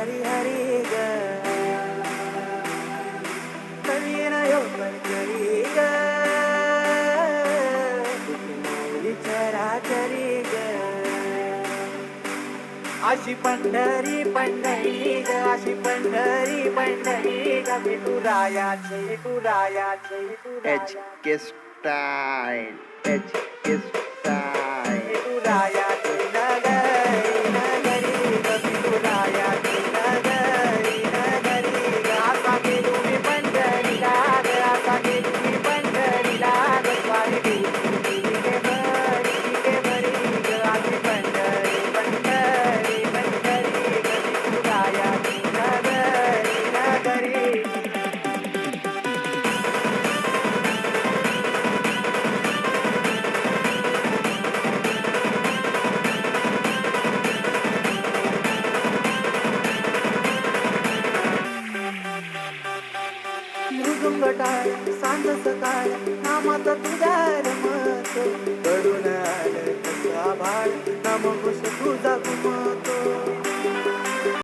हरी हरी ग नवीन करी ग चराचरी ग अशी पंढरी पंढरी ग अशी पंढरी पंढरी ग विठुरायाची विठुरायाची HK Style, HK Style. विठुरायाची नगरी नगरी ग विठुरायाची नगरी नगरी ग असा की तुम्ही पंढरीला ग असा की तुम्ही पंढरीला ग स्वारी के भरी ग अशी पंढरी पंढरी पंढरी ग विठुरायाची नगरी नगरी मृदुंग टाळ सांज सकाळ नामात तुझा रमतो कडून आलं कसं आभाळ नाम घुस तुझा घुमतो